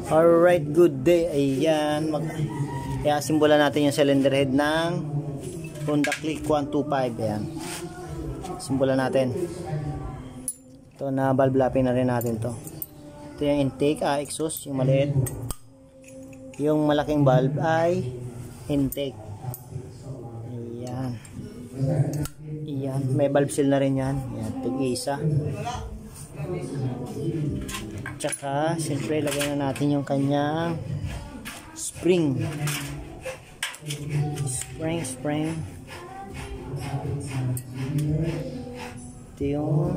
Alright, good day. Ayan, simbolan natin yung cylinder head ng Honda Click 125. Ayan, simbolan natin. Ito na valve lapping na rin natin to. Ito yung intake, exhaust, yung maliit. Yung malaking valve ay intake. Ayan. Ayan, may valve seal na rin yan. Ayan, tig-isa. Tsaka, siyempre, lagyan na natin yung kanyang spring. Spring. Ito yung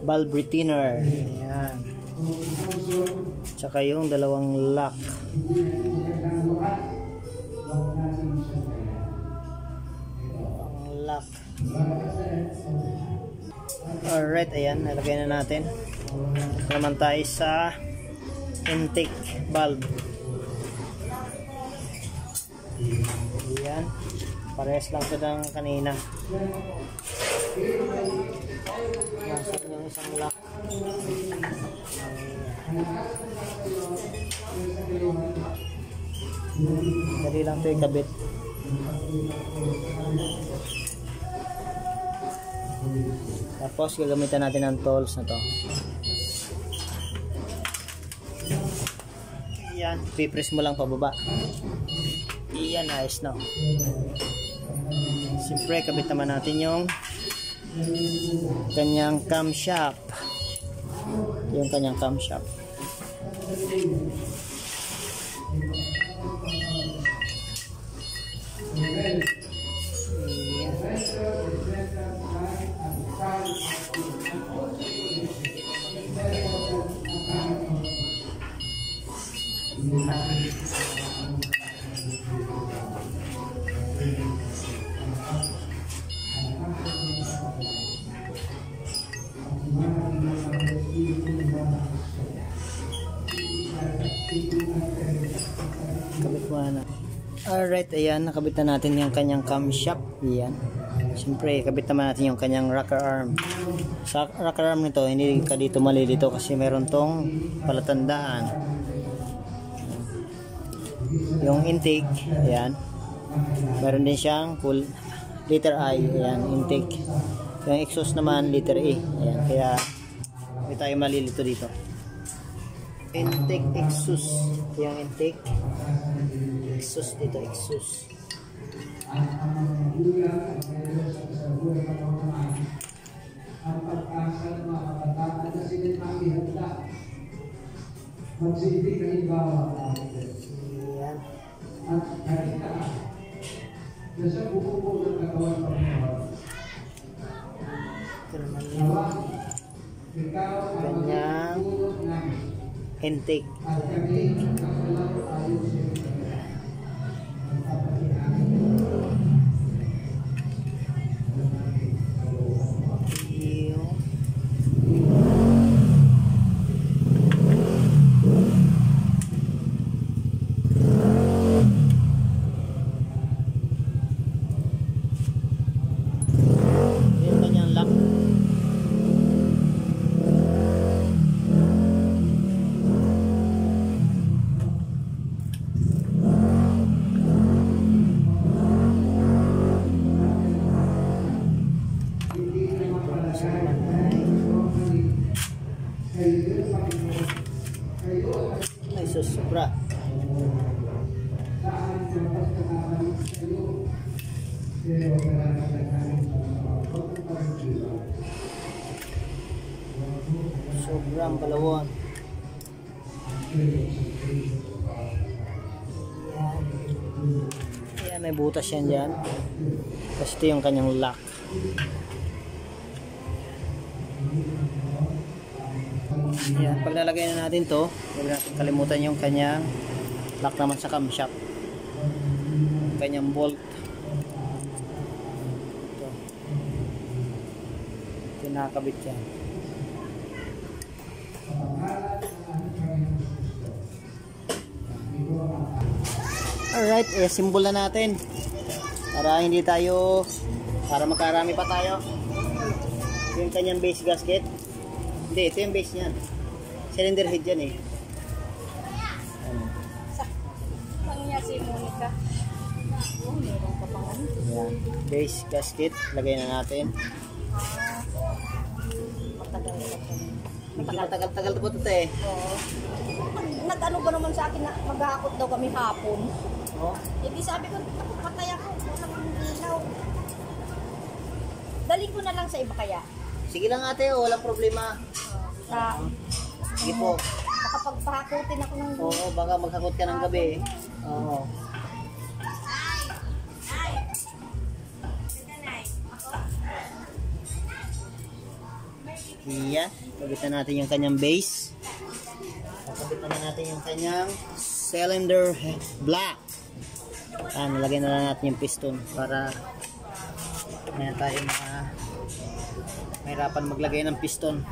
valve retainer. Ayan. Tsaka yung dalawang lock. Alright, ayan, nalagay na natin. Ito naman tayo sa intake valve. Ayan, parehas lang ito ng kanina. Nasaan yung isang lock. Dali lang ito ikabit. Tapos gagamitan natin ang tools na to. Ayan, pipress mo lang pababa. Ayan, ayos na. Siyempre, kabit naman natin yung kanyang camshaft. Yung kanyang camshaft. Kabit mo na. Alright, ayan, nakabit na natin yung kanyang camshaft. Ayan. Siyempre, kabit naman natin yung kanyang rocker arm. Sa rocker arm nito, hindi ka dito malilito kasi meron tong palatandaan. Yung intake, ayan. Meron din siyang full letter I, ayan, intake. Yung exhaust naman, letter A. Ayan, kaya hindi tayo malilito dito. Intake, exhaust. Yung intake. Exhaust dito, exhaust. Kanyang intake. Ay, sobra. Sobrang balawon. Ayan, may butas yan dyan. Tapos ito yung kanyang lock. Ayan, pag nalagay na natin to, huwag natin kalimutan yung kanyang lock naman sa camshaft. Kanyang bolt. Ito. Kinakabit yan. Alright, simbol na natin. Para hindi tayo, para makarami pa tayo. Yung kanyang base gasket. Hindi, ito yung base niyan. Cylinder head yan eh. si Monica. Oh, meron ka pang ano. Yan. Base gasket. Lagay na natin. Matagal-tagal po ito eh. Oo. Nag-ano ba naman sa akin na maghahakot daw kami hapon? Oh. Hindi sabi ko, patay ako. Walang ilaw. Daling ko na lang sa iba kaya. Sige lang ate, walang problema. Sa, Sige po. makapagpahakutin ako ng Oo, baka maghakot ka ng gabi. Oo. Yan. Kabitan natin yung kanyang base. Kabitan na natin yung kanyang cylinder block. Nalagay na lang natin yung piston para may tayo mahirapan maglagay ng piston.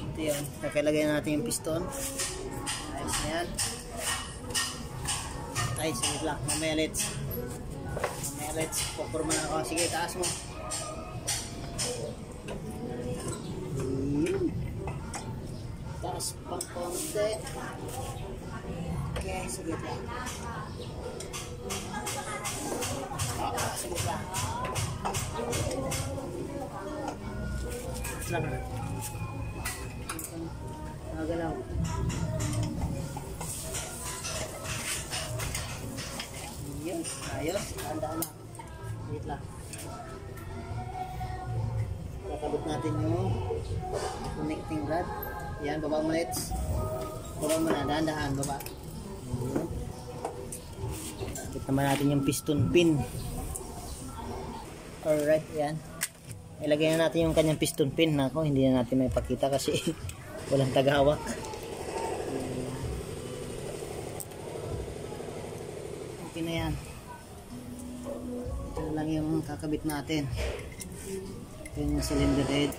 Ito yun. Kakilagay na natin yung piston. Ayos na yan. Ay, sige lang. Mamaya let's pupurma na ako. Sige, taas mo. Taas pang konti. Okay, sige lang. Sige lang. Sige lang. Nagalaw. Ayos, ayos. Tandaan na. Wait lang. Kakabit natin yung connecting rod. Yan, baba mo let's. Baba mo na, dahan-dahan, baba. Kakabit naman natin yung piston pin. Alright, yan. Ilagay na natin yung kanyang piston pin. Nako, hindi na natin may pakita kasi walang tagahawak. Okay na yan. Ito lang yung kakabit natin. Ito yung cylinder head.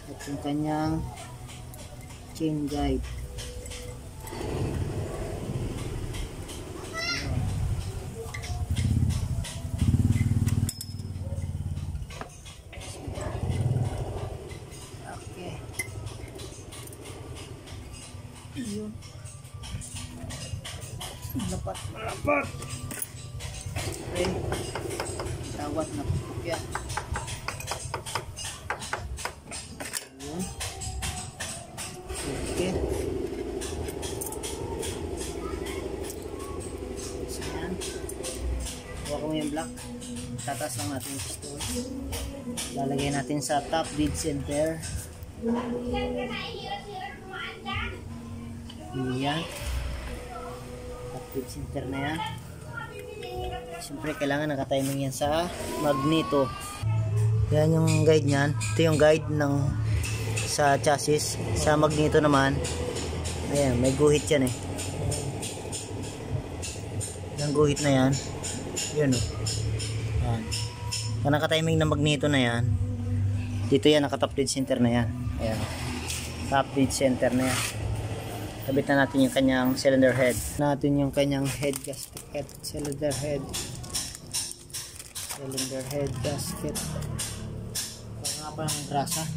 At yung kanyang chain guide. Okay. Yun. Malapat. Okay. Tawat na pupukya. Yun. Okay. Ayan. Huwag mo yung block. Tataas lang natin yung piston. Lalagay natin sa top dead center. Yan. Top dead center na yan. Siyempre kailangan nakatiming yan sa magneto. Yan yung guide nyan. Ito yung guide ng sa chassis. Sa magneto naman, ayan, may guhit yan eh. Yung guhit na yan, yun o. Yan. Kung nakatiming ng magneto na yan, dito yan, naka-top dead center na yan. Ayan. Top dead center na yan. Kabit na natin yung kanyang cylinder head. Natin yung kanyang head gasket. Cylinder head. Cylinder head gasket. Parang nga pa ng grasa.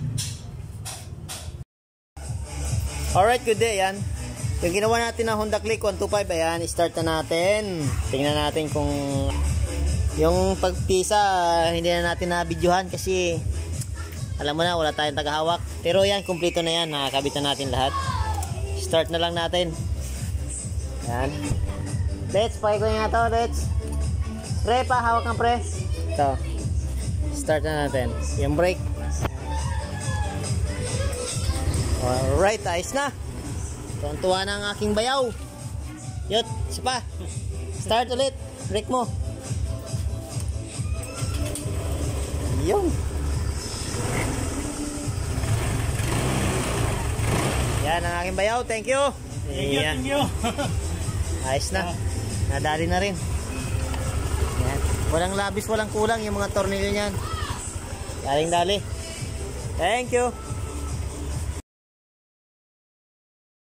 Alright, good day. Yan. Yung ginawa natin na Honda Click 125. Ayan, start na natin. Tingnan natin kung yung pagpisa hindi na natin na-videohan kasi alam mo na, wala tayong tagahawak. Pero yan, kumpleto na yan. Nakakabit na natin lahat. Start na lang natin. Yan. Let's, pakiko nga to. Let's. Pre, pa, hawak ng pre. Ito. Start na natin. Yung brake. Alright, ayos na. Tuwan-tuwa na ang aking bayaw. Yut, isa pa. Start ulit. Brake mo. Yun. Yan ang aking bayaw. Thank you. Thank you. Ayos na. Nadali na rin. Yan. Walang labis, walang kulang yung mga tornilyo niyan. Daling-dali. Thank you.